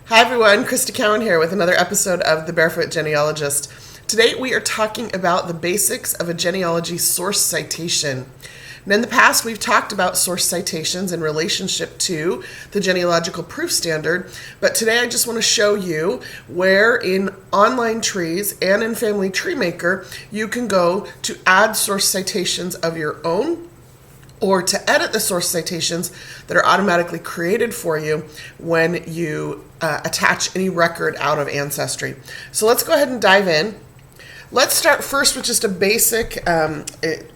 Hi everyone, Crista Cowan here with another episode of The Barefoot Genealogist. Today we are talking about the basics of a genealogy source citation. And in the past we've talked about source citations in relationship to the genealogical proof standard, but today I just want to show you where in online trees and in Family Tree Maker you can go to add source citations of your own or to edit the source citations that are automatically created for you when you attach any record out of Ancestry. So let's go ahead and dive in. Let's start first with just a basic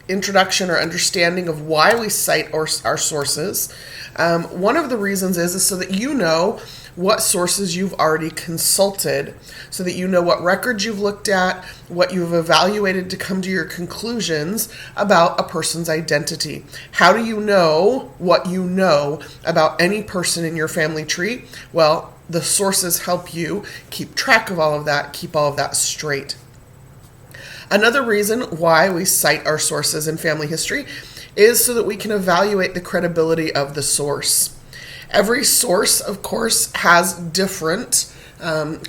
introduction or understanding of why we cite our sources. One of the reasons is so that you know what sources you've already consulted, so that you know what records you've looked at, what you've evaluated to come to your conclusions about a person's identity. How do you know what you know about any person in your family tree? Well, the sources help you keep track of all of that, keep all of that straight. Another reason why we cite our sources in family history is so that we can evaluate the credibility of the source. Every source, of course, has different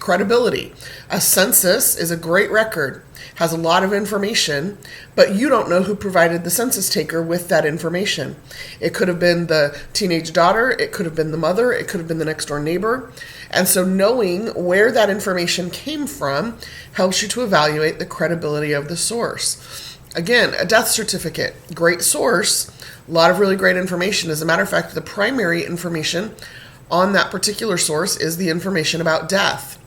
credibility. A census is a great record, has a lot of information, but you don't know who provided the census taker with that information. It could have been the teenage daughter, it could have been the mother, it could have been the next door neighbor. And so knowing where that information came from helps you to evaluate the credibility of the source. Again, a death certificate, great source, a lot of really great information. As a matter of fact, the primary information on that particular source is the information about death.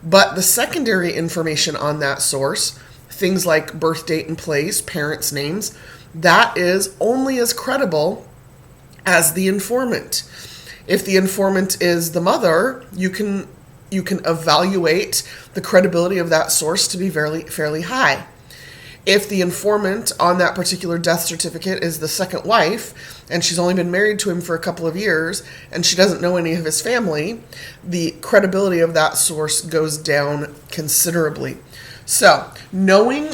But the secondary information on that source, things like birth date and place, parents' names, that is only as credible as the informant. If the informant is the mother, you can evaluate the credibility of that source to be fairly high. If the informant on that particular death certificate is the second wife, and she's only been married to him for a couple of years, and she doesn't know any of his family, the credibility of that source goes down considerably. So, knowing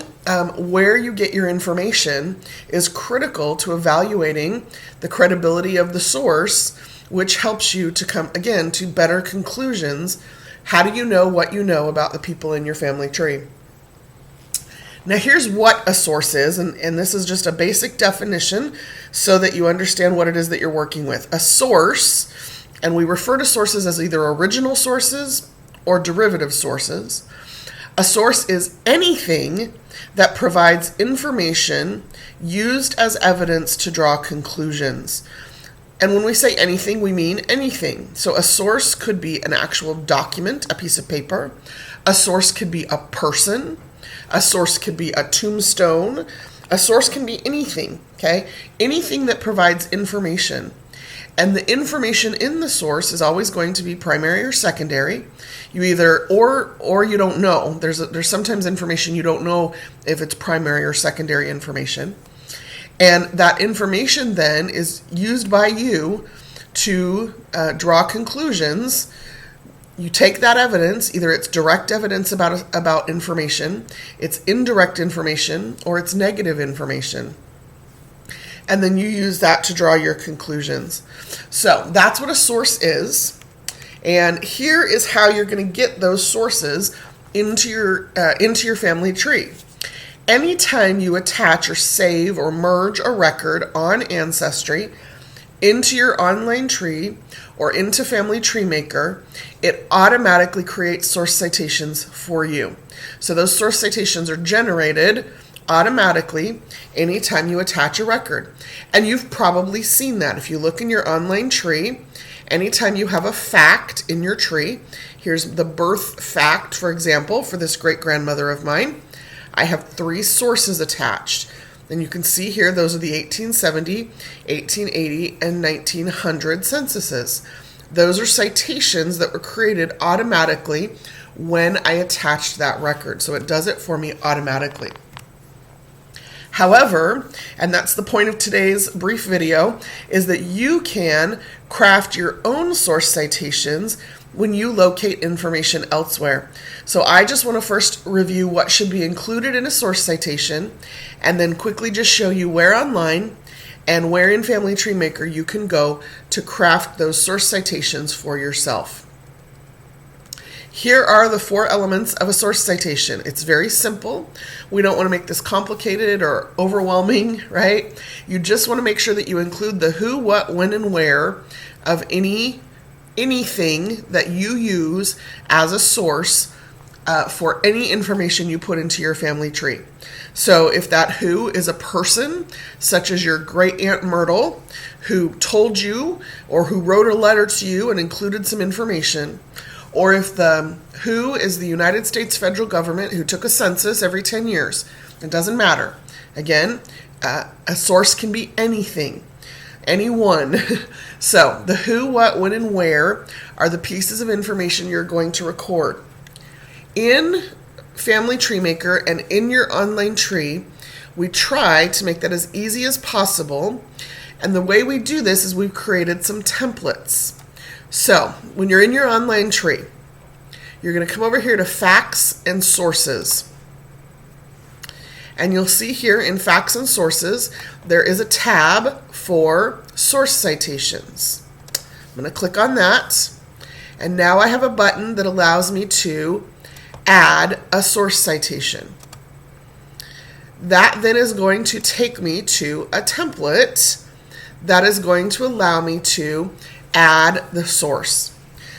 where you get your information is critical to evaluating the credibility of the source, which helps you to come, again, to better conclusions. How do you know what you know about the people in your family tree? Now here's what a source is, and this is just a basic definition so that you understand what it is that you're working with. A source, and we refer to sources as either original sources or derivative sources. A source is anything that provides information used as evidence to draw conclusions. And when we say anything, we mean anything. So a source could be an actual document, a piece of paper. A source could be a person. A source could be a tombstone. A source can be anything, okay? Anything that provides information. And the information in the source is always going to be primary or secondary. You either, or you don't know. There's sometimes information you don't know if it's primary or secondary information. And that information then is used by you to draw conclusions. You take that evidence, either it's direct evidence about information, it's indirect information, or it's negative information. And then you use that to draw your conclusions. So that's what a source is. And here is how you're going to get those sources into your family tree. Anytime you attach or save or merge a record on Ancestry into your online tree or into Family Tree Maker, it automatically creates source citations for you. So those source citations are generated automatically anytime you attach a record. And you've probably seen that. If you look in your online tree, anytime you have a fact in your tree, here's the birth fact, for example, for this great-grandmother of mine, I have 3 sources attached. And you can see here, those are the 1870, 1880, and 1900 censuses. Those are citations that were created automatically when I attached that record. So it does it for me automatically. However, and that's the point of today's brief video, is that you can craft your own source citations when you locate information elsewhere. So I just want to first review what should be included in a source citation, and then quickly just show you where online and where in Family Tree Maker you can go to craft those source citations for yourself. Here are the 4 elements of a source citation. It's very simple. We don't want to make this complicated or overwhelming, right? You just want to make sure that you include the who, what, when, and where of anything that you use as a source for any information you put into your family tree. So if that who is a person, such as your great Aunt Myrtle, who told you or who wrote a letter to you and included some information, or if the who is the United States federal government who took a census every 10 years, it doesn't matter. Again, a source can be anything, anyone. So the who, what, when, and where are the pieces of information you're going to record. In Family Tree Maker and in your online tree, we try to make that as easy as possible. And the way we do this is we've created some templates. So when you're in your online tree, you're going to come over here to Facts and Sources. And you'll see here in Facts and Sources, there is a tab for source citations. I'm going to click on that. And now I have a button that allows me to add a source citation. That then is going to take me to a template that is going to allow me to add the source.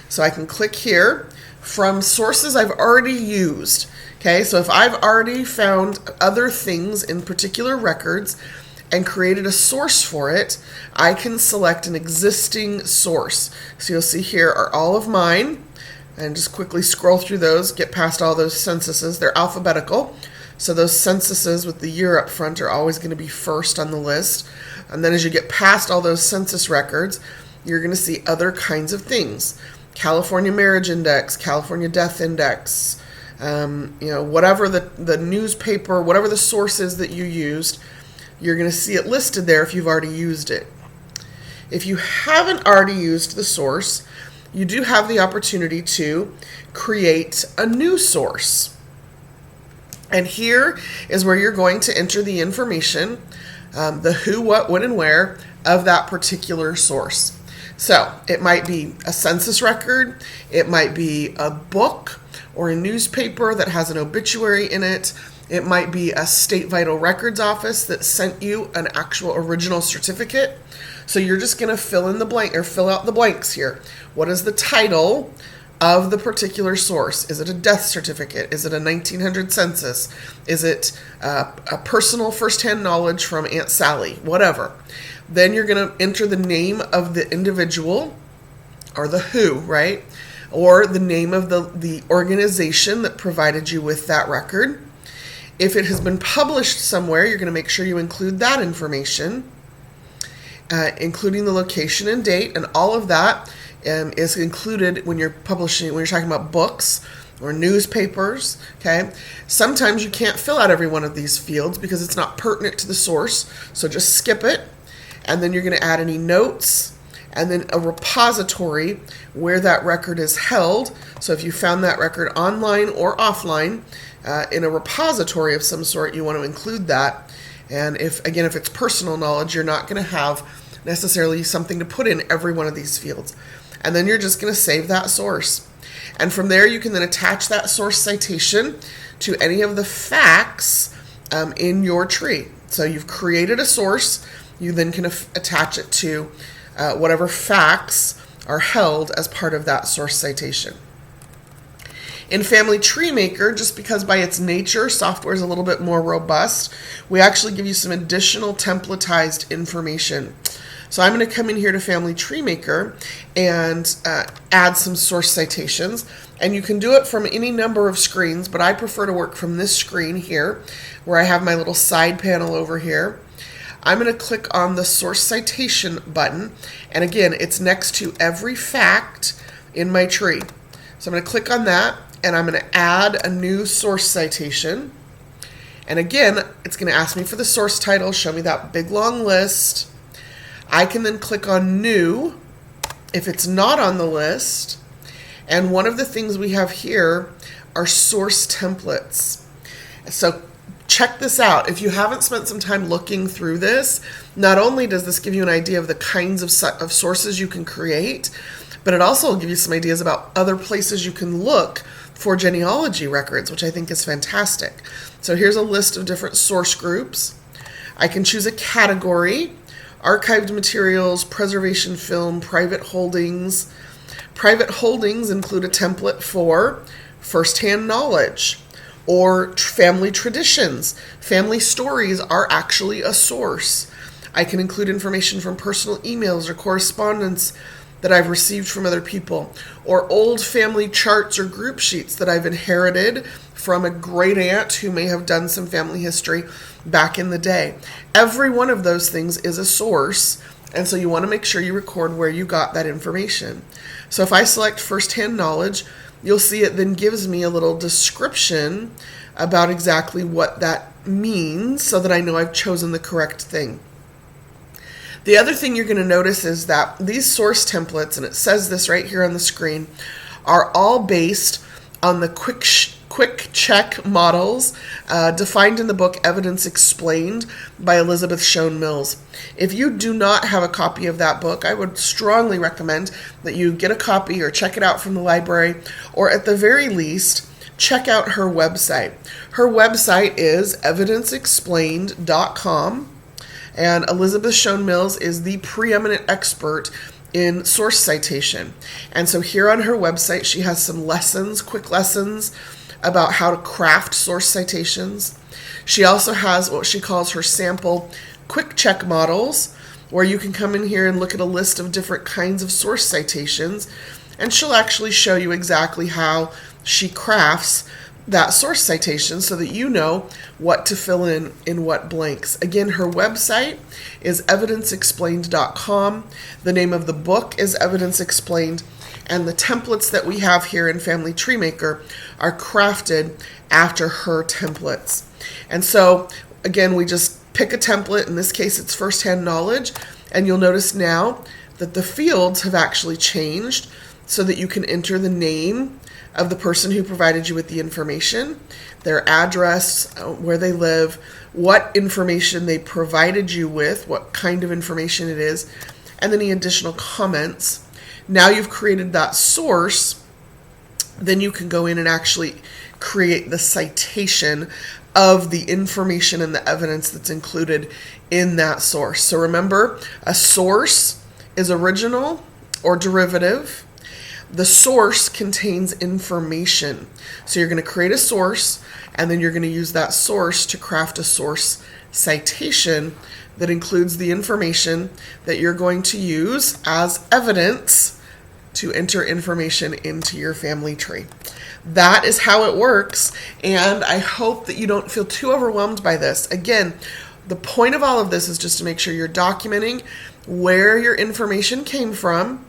So I can click here from sources I've already used. Okay, so if I've already found other things in particular records and created a source for it, I can select an existing source. So you'll see here are all of mine. And just quickly scroll through those, get past all those censuses. They're alphabetical. So those censuses with the year up front are always going to be first on the list. And then as you get past all those census records, you're going to see other kinds of things. California Marriage Index, California Death Index, whatever the newspaper, whatever the source is that you used, you're going to see it listed there if you've already used it. If you haven't already used the source, you do have the opportunity to create a new source. And here is where you're going to enter the information, the who, what, when, and where of that particular source. So it might be a census record, it might be a book or a newspaper that has an obituary in it, it might be a state vital records office that sent you an actual original certificate. So you're just going to fill in the blank or fill out the blanks here. What is the title of the particular source? Is it a death certificate? Is it a 1900 census? Is it a personal firsthand knowledge from Aunt Sally? Whatever. Then you're going to enter the name of the individual or the who, right? Or the name of the organization that provided you with that record. If it has been published somewhere, you're going to make sure you include that information. Including the location and date, and all of that is included when you're publishing, when you're talking about books or newspapers. Okay, sometimes you can't fill out every one of these fields because it's not pertinent to the source, so just skip it. And then you're going to add any notes, and then a repository where that record is held. So if you found that record online or offline in a repository of some sort, you want to include that. And if it's personal knowledge, you're not going to have necessarily something to put in every one of these fields. And then you're just going to save that source. And from there, you can then attach that source citation to any of the facts in your tree. So you've created a source. You then can attach it to whatever facts are held as part of that source citation. In Family Tree Maker, just because by its nature, software is a little bit more robust, we actually give you some additional templatized information. So I'm going to come in here to Family Tree Maker and add some source citations. And you can do it from any number of screens, but I prefer to work from this screen here, where I have my little side panel over here. I'm going to click on the source citation button. And again, it's next to every fact in my tree. So I'm going to click on that. And I'm going to add a new source citation. And again, it's going to ask me for the source title, show me that big long list. I can then click on new if it's not on the list. And one of the things we have here are source templates. So check this out. If you haven't spent some time looking through this, not only does this give you an idea of the kinds of sources you can create, But it also will give you some ideas about other places you can look for genealogy records, which I think is fantastic. So here's a list of different source groups. I can choose a category: archived materials, preservation film, private holdings. Private holdings include a template for firsthand knowledge or family traditions. Family stories are actually a source. I can include information from personal emails or correspondence that I've received from other people, or old family charts or group sheets that I've inherited from a great aunt who may have done some family history back in the day. Every one of those things is a source, and so you want to make sure you record where you got that information. So if I select firsthand knowledge, you'll see it then gives me a little description about exactly what that means so that I know I've chosen the correct thing. The other thing you're going to notice is that these source templates, and it says this right here on the screen, are all based on the quick check models defined in the book Evidence Explained by Elizabeth Shown Mills. If you do not have a copy of that book, I would strongly recommend that you get a copy or check it out from the library, or at the very least, check out her website. Her website is evidenceexplained.com. And Elizabeth Shown Mills is the preeminent expert in source citation. And so here on her website, she has some lessons, quick lessons about how to craft source citations. She also has what she calls her sample quick check models, where you can come in here and look at a list of different kinds of source citations, and she'll actually show you exactly how she crafts that source citation so that you know what to fill in what blanks. Again, her website is evidenceexplained.com. The name of the book is Evidence Explained, and the templates that we have here in Family Tree Maker are crafted after her templates. And so, again, we just pick a template. In this case, it's firsthand knowledge, and you'll notice now that the fields have actually changed so that you can enter the name of the person who provided you with the information, their address, where they live, what information they provided you with, what kind of information it is, and any additional comments. Now you've created that source, then you can go in and actually create the citation of the information and the evidence that's included in that source. So remember, a source is original or derivative. The source contains information. So you're going to create a source, and then you're going to use that source to craft a source citation that includes the information that you're going to use as evidence to enter information into your family tree. That is how it works, and I hope that you don't feel too overwhelmed by this. Again, the point of all of this is just to make sure you're documenting where your information came from,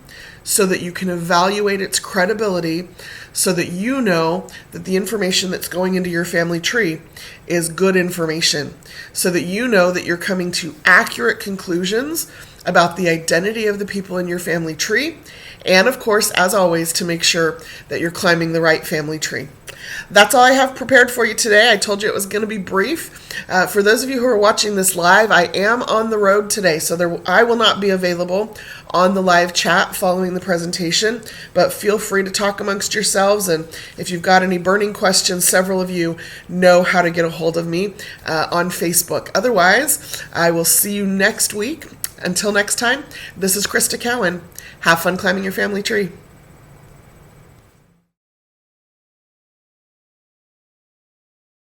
so that you can evaluate its credibility, so that you know that the information that's going into your family tree is good information, so that you know that you're coming to accurate conclusions about the identity of the people in your family tree, and of course, as always, to make sure that you're climbing the right family tree. That's all I have prepared for you today. I told you it was going to be brief. For those of you who are watching this live, I am on the road today, so I will not be available on the live chat following the presentation, but feel free to talk amongst yourselves, and if you've got any burning questions, several of you know how to get a hold of me on Facebook. Otherwise, I will see you next week. Until next time, this is Crista Cowan. Have fun climbing your family tree.